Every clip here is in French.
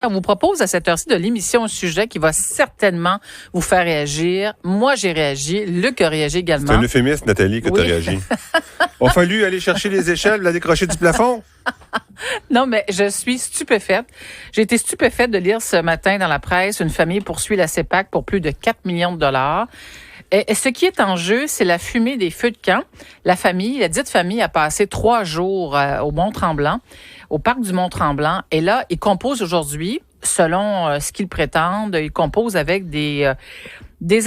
On vous propose à cette heure-ci de l'émission un sujet qui va certainement vous faire réagir. Moi, j'ai réagi. Luc a réagi également. C'est un euphémisme, Nathalie, que tu as réagi. Il a fallu aller chercher les échelles, la décrocher du plafond. Non, mais je suis stupéfaite. J'ai été stupéfaite de lire ce matin dans la presse, une famille poursuit la CEPAC pour plus de 4 millions de dollars. Et ce qui est en jeu, c'est la fumée des feux de camp. La dite famille, a passé 3 jours au Mont-Tremblant, au parc du Mont-Tremblant. Et là, ils composent aujourd'hui, selon ce qu'ils prétendent, ils composent avec des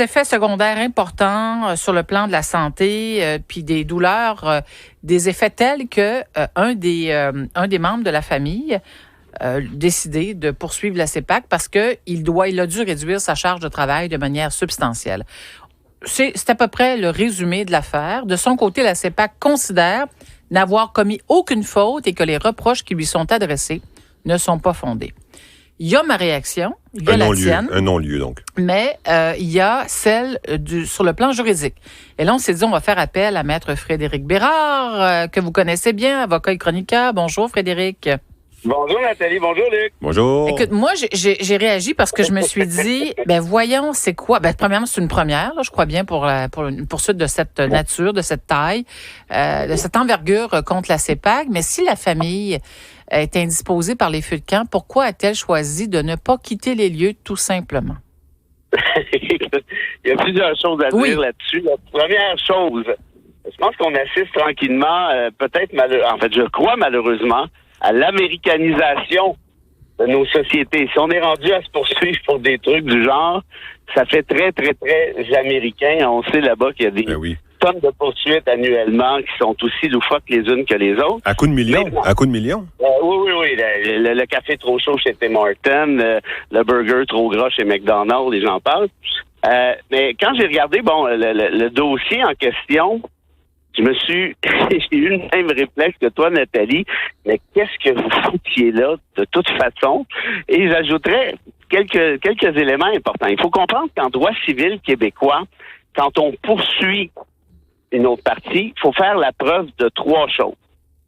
effets secondaires importants sur le plan de la santé, puis des douleurs, des effets tels que un des membres de la famille décidé de poursuivre la CEPAC parce que il a dû réduire sa charge de travail de manière substantielle. C'est à peu près le résumé de l'affaire. De son côté, la CEPAC considère n'avoir commis aucune faute et que les reproches qui lui sont adressés ne sont pas fondés. Il y a ma réaction, il y a la tienne. Un non-lieu, donc. Mais il y a celle sur le plan juridique. Et là, on s'est dit, on va faire appel à Maître Frédéric Bérard, que vous connaissez bien, avocat et chroniqueur. Bonjour, Frédéric. Bonjour Nathalie, bonjour Luc. Bonjour. Écoute, moi, j'ai réagi parce que je me suis dit, voyons, c'est quoi? Premièrement, c'est une première, là, je crois bien, pour une poursuite de cette nature, de cette taille, de cette envergure contre la CEPAC. Mais si la famille est indisposée par les feux de camp, pourquoi a-t-elle choisi de ne pas quitter les lieux, tout simplement? Il y a plusieurs choses à dire là-dessus. La première chose, je pense qu'on assiste tranquillement, je crois malheureusement, à l'américanisation de nos sociétés. Si on est rendu à se poursuivre pour des trucs du genre, ça fait très, très, très américain. On sait là-bas qu'il y a des tonnes de poursuites annuellement qui sont aussi loufoques les unes que les autres. À coup de millions? Oui. Le café trop chaud chez Tim Hortons, le burger trop gras chez McDonald's, les gens parlent. Mais quand j'ai regardé le dossier en question, j'ai eu le même réflexe que toi, Nathalie, mais qu'est-ce que vous foutiez là, de toute façon? Et j'ajouterais quelques éléments importants. Il faut comprendre qu'en droit civil québécois, quand on poursuit une autre partie, il faut faire la preuve de 3 choses.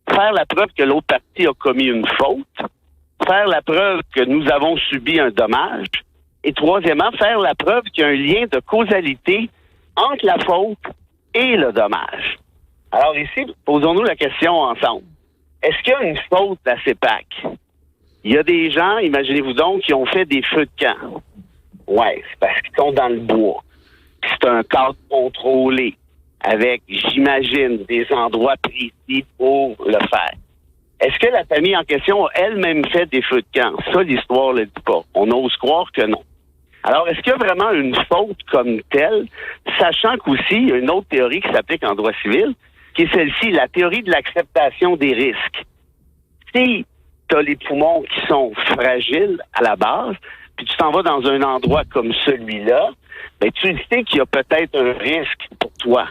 Faire la preuve que l'autre partie a commis une faute, faire la preuve que nous avons subi un dommage, et troisièmement, faire la preuve qu'il y a un lien de causalité entre la faute et le dommage. Alors ici, posons-nous la question ensemble. Est-ce qu'il y a une faute à la CEPAC? Il y a des gens, imaginez-vous donc, qui ont fait des feux de camp. Ouais, c'est parce qu'ils sont dans le bois. C'est un cadre contrôlé, avec, j'imagine, des endroits précis pour le faire. Est-ce que la famille en question a elle-même fait des feux de camp? Ça, l'histoire ne le dit pas. On ose croire que non. Alors, est-ce qu'il y a vraiment une faute comme telle, sachant qu'aussi, il y a une autre théorie qui s'applique en droit civil, qui est celle-ci, la théorie de l'acceptation des risques. Si tu as les poumons qui sont fragiles à la base, puis tu t'en vas dans un endroit comme celui-là, tu sais qu'il y a peut-être un risque pour toi.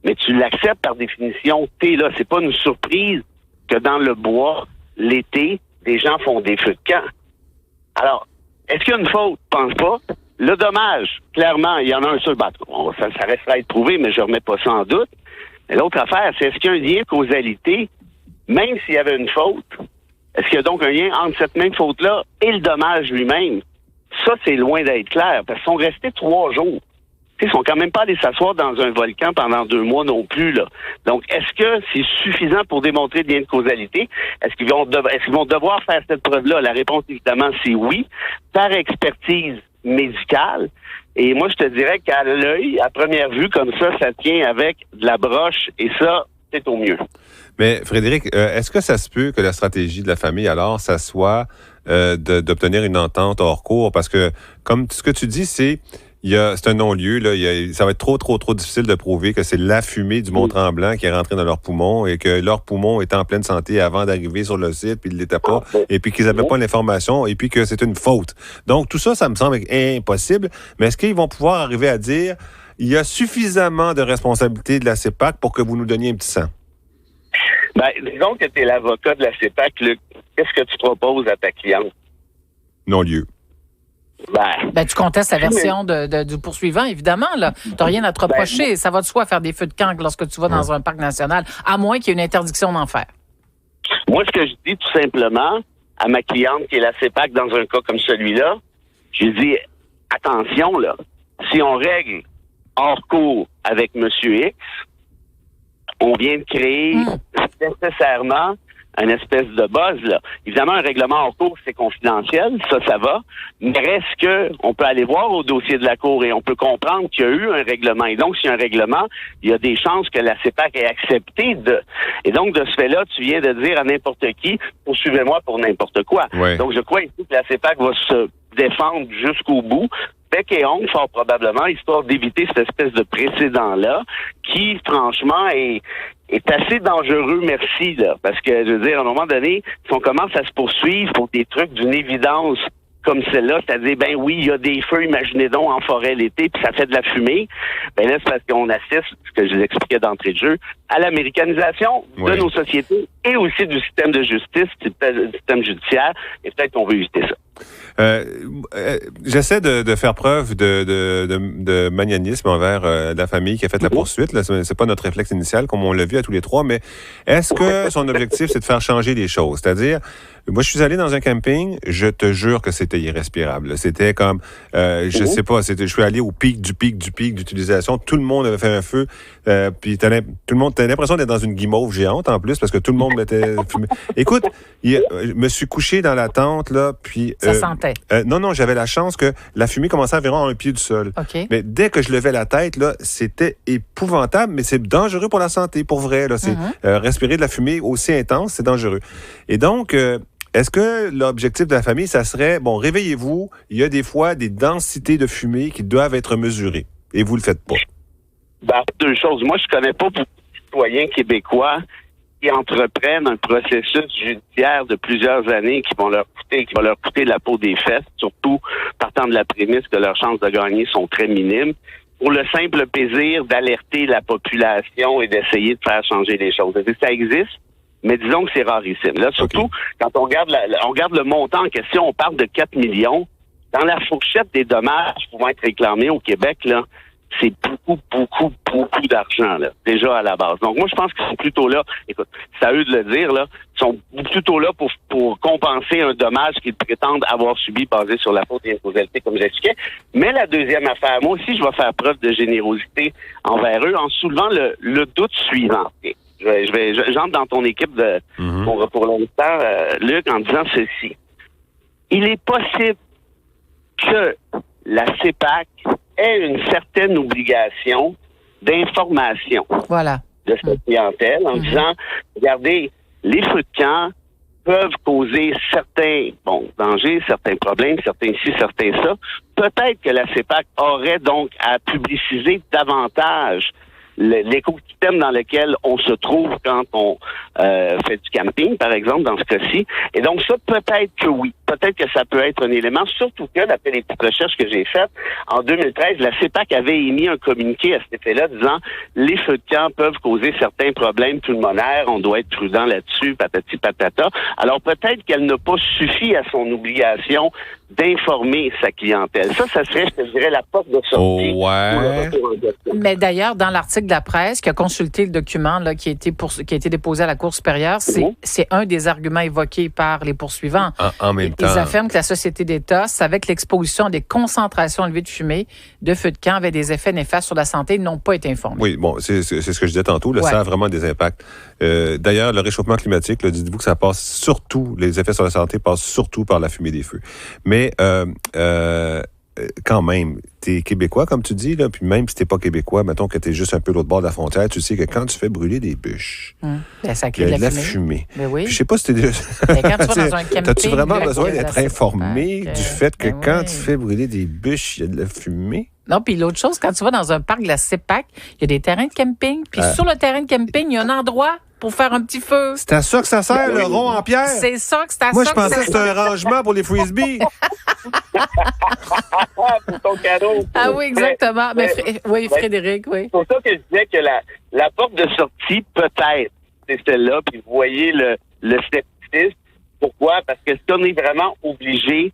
Mais tu l'acceptes par définition, t'es là. C'est pas une surprise que dans le bois, l'été, des gens font des feux de camp. Alors, est-ce qu'il y a une faute? Je pense pas. Le dommage, clairement, il y en a un seul. Ça restera à être prouvé, mais je remets pas ça en doute. Mais l'autre affaire, c'est est-ce qu'il y a un lien de causalité, même s'il y avait une faute? Est-ce qu'il y a donc un lien entre cette même faute-là et le dommage lui-même? Ça, c'est loin d'être clair, parce qu'ils sont restés 3 jours. Ils sont quand même pas allés s'asseoir dans un volcan pendant 2 mois non plus, là. Donc, est-ce que c'est suffisant pour démontrer le lien de causalité? Est-ce qu'ils vont devoir faire cette preuve-là? La réponse, évidemment, c'est oui. Par expertise médicale. Et moi, je te dirais qu'à l'œil, à première vue, comme ça tient avec de la broche, et ça, c'est au mieux. Mais Frédéric, est-ce que ça se peut que la stratégie de la famille, alors, ça soit d'obtenir une entente hors cours? Parce que, comme ce que tu dis, c'est un non-lieu. Là, ça va être trop difficile de prouver que c'est la fumée du Mont-Tremblant qui est rentrée dans leurs poumons et que leurs poumons étaient en pleine santé avant d'arriver sur le site, puis ils ne l'étaient pas, et puis qu'ils n'avaient pas l'information, et puis que c'est une faute. Donc, tout ça, ça me semble impossible. Mais est-ce qu'ils vont pouvoir arriver à dire il y a suffisamment de responsabilité de la CEPAC pour que vous nous donniez un petit sang? Disons que tu es l'avocat de la CEPAC, Luc. Qu'est-ce que tu proposes à ta cliente? Non-lieu. Tu contestes la version du poursuivant, évidemment. Tu n'as rien à te reprocher. Ça va de soi faire des feux de camp lorsque tu vas dans un parc national, à moins qu'il y ait une interdiction d'en faire. Moi, ce que je dis tout simplement, à ma cliente qui est la CEPAC dans un cas comme celui-là. J'ai dit, attention, là, si on règle hors cours avec Monsieur X, on vient de créer nécessairement une espèce de buzz, là. Évidemment, un règlement hors cours, c'est confidentiel, ça va. Mais reste que, on peut aller voir au dossier de la Cour et on peut comprendre qu'il y a eu un règlement. Et donc, s'il y a un règlement, il y a des chances que la CEPAC ait accepté de... Et donc, de ce fait-là, tu viens de dire à n'importe qui, poursuivez-moi pour n'importe quoi. Ouais. Donc, je crois ici que la CEPAC va se défendre jusqu'au bout, bec et ongle, fort probablement, histoire d'éviter cette espèce de précédent-là, qui, franchement, est assez dangereux, merci, là. Parce que, je veux dire, à un moment donné, si on commence à se poursuivre pour des trucs d'une évidence comme celle-là, c'est-à-dire, ben oui, il y a des feux, imaginez donc, en forêt l'été, puis ça fait de la fumée, ben là, c'est parce qu'on assiste, ce que je vous expliquais d'entrée de jeu, à l'américanisation de nos sociétés et aussi du système de justice, du système judiciaire, et peut-être qu'on veut éviter ça. J'essaie de faire preuve de magnanisme envers la famille qui a fait la poursuite. Là, c'est pas notre réflexe initial, comme on l'a vu à tous les trois, mais est-ce que son objectif, c'est de faire changer les choses? C'est-à-dire, moi, je suis allé dans un camping, je te jure que c'était irrespirable. C'était comme, je sais pas, je suis allé au pic d'utilisation. Tout le monde avait fait un feu, puis t'as l'impression d'être dans une guimauve géante en plus, parce que tout le monde mettait fumé. Écoute, je me suis couché dans la tente, là, puis... Ça sentait. Non, j'avais la chance que la fumée commençait environ à un pied du sol. Okay. Mais dès que je levais la tête, là, c'était épouvantable, mais c'est dangereux pour la santé, pour vrai. Là, c'est respirer de la fumée aussi intense, c'est dangereux. Et donc, est-ce que l'objectif de la famille, ça serait, bon, réveillez-vous, il y a des fois des densités de fumée qui doivent être mesurées, et vous le faites pas? Ben, deux choses. Moi, je connais pas beaucoup de citoyens québécois qui entreprennent un processus judiciaire de plusieurs années qui va leur coûter la peau des fesses, surtout partant de la prémisse que leurs chances de gagner sont très minimes, pour le simple plaisir d'alerter la population et d'essayer de faire changer les choses. Ça existe, mais disons que c'est rarissime. Là, surtout, quand on regarde le montant en question, on parle de 4 millions. Dans la fourchette des dommages pouvant être réclamés au Québec, là, c'est beaucoup d'argent, là, déjà à la base. Donc, moi, je pense qu'ils sont plutôt là, écoute, c'est à eux de le dire, là, ils sont plutôt là pour compenser un dommage qu'ils prétendent avoir subi basé sur la faute et l'incausalité, comme j'expliquais. Mais la deuxième affaire, moi aussi, je vais faire preuve de générosité envers eux en soulevant le doute suivant. J'entre dans ton équipe pour l'instant, Luc, en disant ceci. Il est possible que la CEPAC ait une certaine obligation d'information de cette clientèle en disant, regardez, les feux de camp peuvent causer certains dangers, certains problèmes, certains ci, certains ça. Peut-être que la CEPAC aurait donc à publiciser davantage l'écosystème dans lequel on se trouve quand on fait du camping, par exemple, dans ce cas-ci. Et donc ça, peut-être que oui. Peut-être que ça peut être un élément, surtout que, d'après les petites recherches que j'ai faites, en 2013, la CEPAC avait émis un communiqué à cet effet-là disant « Les feux de camp peuvent causer certains problèmes pulmonaires, on doit être prudent là-dessus, patati patata ». Alors peut-être qu'elle n'a pas suffi à son obligation d'informer sa clientèle. Ça serait, je te dirais, la porte de sortie. Oh, ouais. Mais d'ailleurs, dans l'article de la presse qui a consulté le document là, qui a été déposé à la Cour supérieure, c'est un des arguments évoqués par les poursuivants. En même temps. Ils affirment que la société d'État savait que l'exposition à des concentrations élevées de fumée de feux de camp avait des effets néfastes sur la santé. Ils n'ont pas été informés. Oui, bon, c'est ce que je disais tantôt. Là, ça a vraiment des impacts. D'ailleurs, le réchauffement climatique, là, dites-vous que ça passe surtout, les effets sur la santé passent surtout par la fumée des feux. Mais quand même, t'es Québécois, comme tu dis, là, puis même si t'es pas Québécois, mettons que t'es juste un peu l'autre bord de la frontière, tu sais que quand tu fais brûler des bûches, ça il y a de la fumée. Ben oui. Puis je sais pas si t'es déjà... Quand tu vas dans un camping... T'as-tu vraiment besoin d'être informé du fait que quand tu fais brûler des bûches, il y a de la fumée? Non, puis l'autre chose, quand tu vas dans un parc de la CEPAC, il y a des terrains de camping, puis sur le terrain de camping, il y a un endroit pour faire un petit feu. C'est à ça que ça sert, le rond en pierre? C'est ça que c'est à Moi, ça je pensais que c'était un rangement pour les frisbees. Pour ton cadeau. Ah oui, exactement. Oui, Frédéric, oui. C'est pour ça que je disais que la porte de sortie, peut-être, c'est celle-là, puis vous voyez le scepticisme. Pourquoi? Parce que si on est vraiment obligé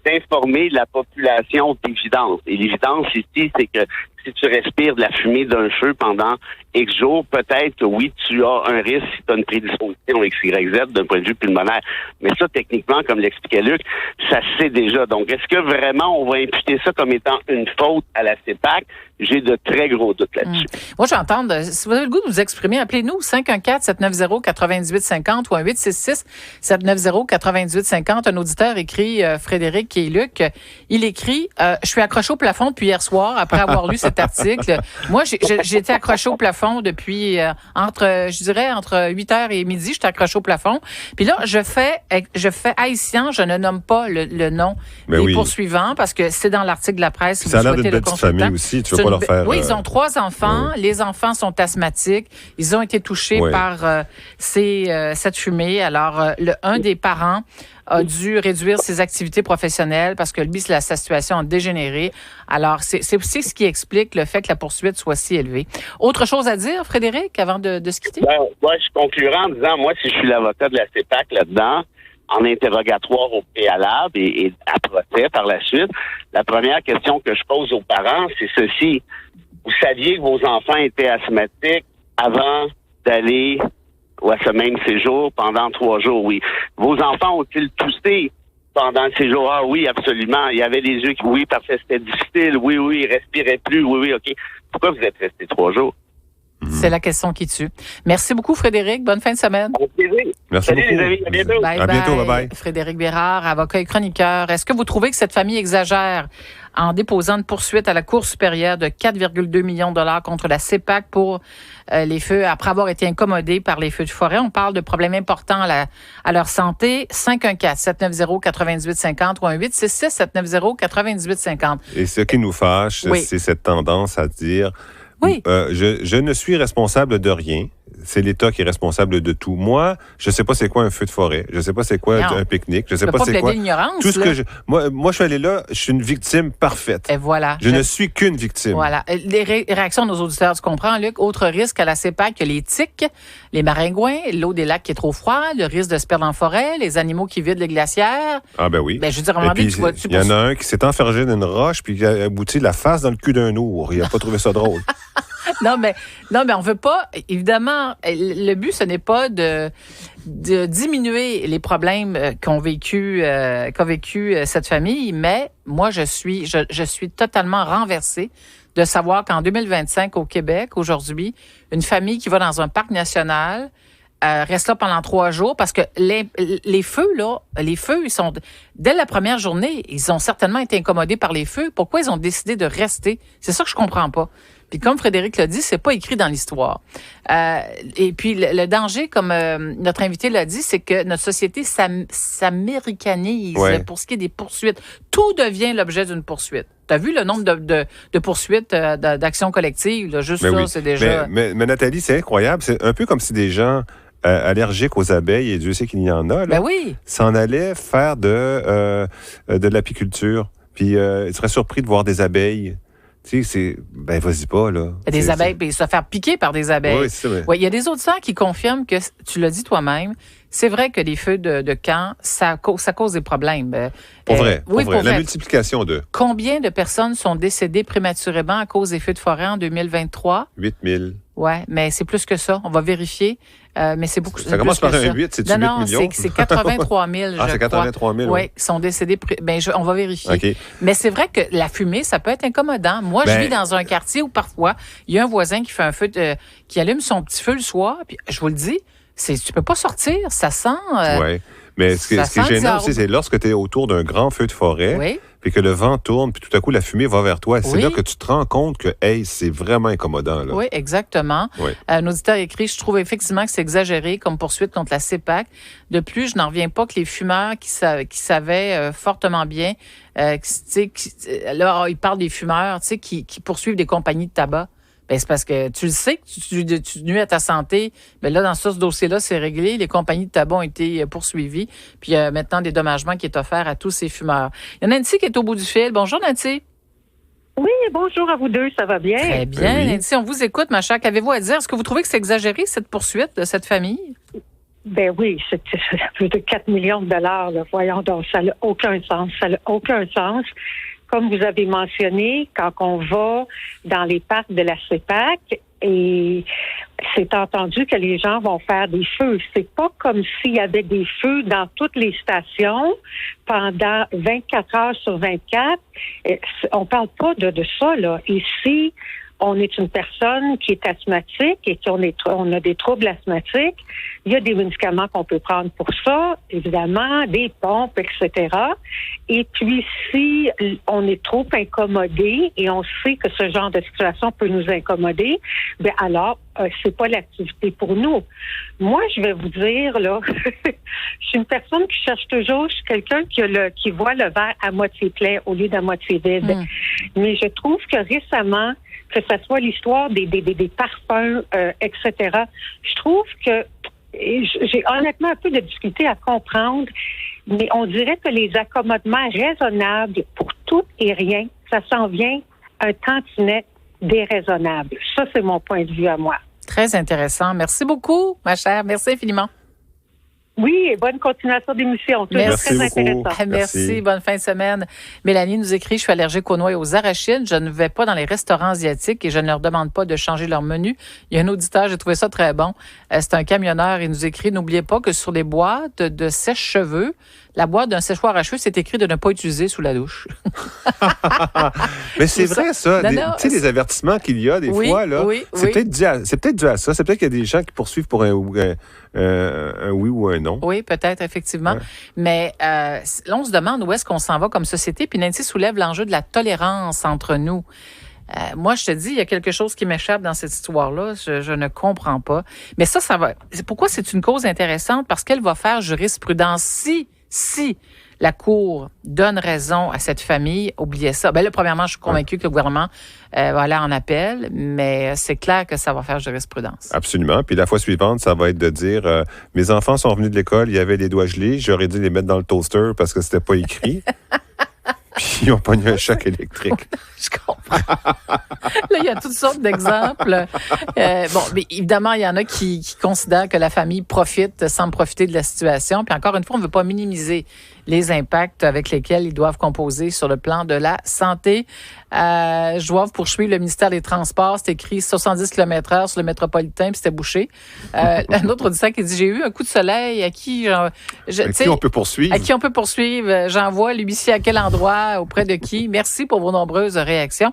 d'informer la population d'évidence. Et l'évidence ici, c'est que si tu respires de la fumée d'un feu pendant X jours, peut-être que oui, tu as un risque si tu as une prédisposition X, Y, Z d'un point de vue pulmonaire. Mais ça, techniquement, comme l'expliquait Luc, ça se sait déjà. Donc, est-ce que vraiment on va imputer ça comme étant une faute à la CEPAC? J'ai de très gros doutes là-dessus. Moi, je vais entendre, si vous avez le goût de vous exprimer, appelez-nous 514-790-9850 ou 1-866-790-9850. Un auditeur écrit, Frédéric et Luc, il écrit, je suis accroché au plafond depuis hier soir après avoir lu cet article. Moi, j'ai été accroché au plafond depuis entre 8h et midi, j'étais accroché au plafond. Puis là, je fais haïtien, je ne nomme pas le nom des poursuivants parce que c'est dans l'article de la presse. Ça a l'air d'une petite famille aussi, tu veux pas leur faire... Oui, ils ont 3 enfants. Oui. Les enfants sont asthmatiques. Ils ont été touchés par cette fumée. Alors, un des parents a dû réduire ses activités professionnelles parce que lui, sa situation a dégénéré. Alors, c'est aussi ce qui explique le fait que la poursuite soit si élevée. Autre chose à dire, Frédéric, avant de se quitter? Moi, je conclurai en disant, moi, si je suis l'avocat de la CEPAC là-dedans, en interrogatoire au préalable et à procès par la suite, la première question que je pose aux parents, c'est ceci. Vous saviez que vos enfants étaient asthmatiques avant d'aller à ce même séjour pendant 3 jours? Oui. Vos enfants ont-ils toussé pendant le séjour? Ah oui, absolument. Il y avait les yeux qui, oui, parfait, c'était difficile. Oui, ils respiraient plus. Oui, OK. Pourquoi vous êtes restés 3 jours? C'est la question qui tue. Merci beaucoup, Frédéric. Bonne fin de semaine. Merci Salut, beaucoup. Les amis. À bientôt. Bye, à bientôt. Bye-bye. Frédéric Bérard, avocat et chroniqueur. Est-ce que vous trouvez que cette famille exagère en déposant une poursuite à la Cour supérieure de 4,2 millions de dollars contre la CEPAC pour les feux, après avoir été incommodés par les feux de forêt? On parle de problèmes importants à leur santé. 514-790-9850 ou 1-866-790-9850. Et ce qui nous fâche, c'est cette tendance à dire... Oui. Je ne suis responsable de rien. C'est l'État qui est responsable de tout. Moi, je sais pas c'est quoi un feu de forêt. Je sais pas c'est quoi un pique-nique. Je sais pas c'est quoi. Tout ce que moi, je suis allé là. Je suis une victime parfaite. Et voilà. Je ne suis qu'une victime. Voilà. Les réactions de nos auditeurs, tu comprends, Luc? Autre risque à la CEPAC que les tiques, les maringouins, l'eau des lacs qui est trop froide, le risque de se perdre en forêt, les animaux qui vident les glacières. Ah ben oui. Ben, je veux dire, à un moment donné, il y en a un qui s'est enfergé dans une roche puis qui a abouti la face dans le cul d'un ours. Il a pas trouvé ça drôle. Non, mais on veut pas, évidemment, le but, ce n'est pas de diminuer les problèmes qu'a vécu cette famille, mais moi, je suis totalement renversée de savoir qu'en 2025, au Québec, aujourd'hui, une famille qui va dans un parc national reste là pendant 3 jours parce que les feux, ils sont... Dès la première journée, ils ont certainement été incommodés par les feux. Pourquoi ils ont décidé de rester? C'est ça que je comprends pas. Puis comme Frédéric l'a dit, c'est pas écrit dans l'histoire. Et puis le danger, comme notre invité l'a dit, c'est que notre société s'américanise pour ce qui est des poursuites. Tout devient l'objet d'une poursuite. Tu as vu le nombre de poursuites d'actions collectives? Là, juste c'est déjà... Mais Nathalie, c'est incroyable. C'est un peu comme si des gens allergiques aux abeilles, et Dieu sait qu'il y en a, là, s'en allaient faire de l'apiculture. Puis ils seraient surpris de voir des abeilles. Tu sais, vas-y pas, là. Des abeilles, puis se faire piquer par des abeilles. Oui, c'est vrai. Ouais, il y a des auditeurs qui confirment que, tu l'as dit toi-même, c'est vrai que les feux de camp, ça cause des problèmes. Pour vrai. Pour la multiplication de... Combien de personnes sont décédées prématurément à cause des feux de forêt en 2023? 8 000. Oui, mais c'est plus que ça. On va vérifier. Mais c'est beaucoup. Ça commence par un 8, c'est-tu 8 millions? Non, c'est 83 000, c'est 83 000, oui. Qui sont décédés. On va vérifier. Okay. Mais c'est vrai que la fumée, ça peut être incommodant. Moi, je vis dans un quartier où parfois, il y a un voisin qui fait un feu, qui allume son petit feu le soir, puis je vous le dis, tu peux pas sortir, ça sent... oui, mais ce qui est gênant aussi, c'est lorsque tu es autour d'un grand feu de forêt, puis que le vent tourne, puis tout à coup, la fumée va vers toi. C'est là que tu te rends compte que, c'est vraiment incommodant. Là. Oui, exactement. Oui. Un auditeur écrit, je trouve effectivement que c'est exagéré comme poursuite contre la CEPAC. De plus, je n'en reviens pas que les fumeurs qui savaient fortement bien, là, il parle des fumeurs, qui poursuivent des compagnies de tabac. Ben, c'est parce que tu le sais que tu nuis à ta santé. Mais là, dans ce dossier-là, c'est réglé. Les compagnies de tabac ont été poursuivies. Puis il y a maintenant des dédommagements qui est offert à tous ces fumeurs. Il y a Nancy qui est au bout du fil. Bonjour, Nancy. Oui, bonjour à vous deux. Ça va bien? Très bien, Nancy. On vous écoute, ma chère. Qu'avez-vous à dire? Est-ce que vous trouvez que c'est exagéré, cette poursuite de cette famille? Ben oui, c'est plus de 4 millions de dollars. Là. Voyons donc, ça n'a aucun sens. Ça n'a aucun sens. Comme vous avez mentionné, quand on va dans les parcs de la CEPAC, Et c'est entendu que les gens vont faire des feux. C'est pas comme s'il y avait des feux dans toutes les stations pendant 24 heures sur 24. On parle pas de ça, là. Ici, on est une personne qui est asthmatique et on a des troubles asthmatiques. Il y a des médicaments qu'on peut prendre pour ça, évidemment, des pompes, etc. Et puis, si on est trop incommodé et on sait que ce genre de situation peut nous incommoder, ben alors, c'est pas l'activité pour nous. Moi, je vais vous dire, là, je suis une personne qui cherche toujours, je suis quelqu'un qui voit le verre à moitié plein au lieu d'à moitié vide. Mais je trouve que récemment, que ce soit l'histoire des parfums, etc., je trouve que j'ai honnêtement un peu de difficulté à comprendre, mais on dirait que les accommodements raisonnables pour tout et rien, ça s'en vient un tantinet déraisonnable. Ça, c'est mon point de vue à moi. Très intéressant. Merci beaucoup, ma chère. Merci infiniment. Oui, et bonne continuation d'émission. Merci très beaucoup. intéressant. Merci. Bonne fin de semaine. Mélanie nous écrit, je suis allergique aux noix et aux arachides. Je ne vais pas dans les restaurants asiatiques et je ne leur demande pas de changer leur menu. Il y a un auditeur, j'ai trouvé ça très bon. C'est un camionneur. Il nous écrit, n'oubliez pas que sur les boîtes de sèche-cheveux, la boîte d'un séchoir à cheveux, c'est écrit de ne pas utiliser sous la douche. Mais c'est vrai, ça. Tu sais, les avertissements qu'il y a des fois, là, c'est peut-être dû à ça. C'est peut-être qu'il y a des gens qui poursuivent pour un oui ou un non. Oui, peut-être, effectivement. Ouais. Mais là, on se demande où est-ce qu'on s'en va comme société. Puis Nancy soulève l'enjeu de la tolérance entre nous. Moi, je te dis, il y a quelque chose qui m'échappe dans cette histoire-là. Je ne comprends pas. Mais ça va. Pourquoi c'est une cause intéressante? Parce qu'elle va faire jurisprudence si la Cour donne raison à cette famille, oubliez ça. Bien là, premièrement, je suis convaincue que le gouvernement va aller en appel, mais c'est clair que ça va faire jurisprudence. Absolument. Puis la fois suivante, ça va être de dire mes enfants sont venus de l'école, il y avait les doigts gelés, j'aurais dû les mettre dans le toaster parce que c'était pas écrit. Puis ils ont pogné un choc électrique. Je comprends. Là, il y a toutes sortes d'exemples. Bon, mais évidemment, il y en a qui considèrent que la famille semble profiter de la situation. Puis encore une fois, on ne veut pas minimiser les impacts avec lesquels ils doivent composer sur le plan de la santé. Je dois poursuivre le ministère des Transports. C'est écrit 70 km/h sur le métropolitain, puis c'était bouché. Un autre auditeur qui dit, j'ai eu un coup de soleil, à qui on peut poursuivre? À qui on peut poursuivre? J'envoie l'huissier à quel endroit, auprès de qui? Merci pour vos nombreuses réactions.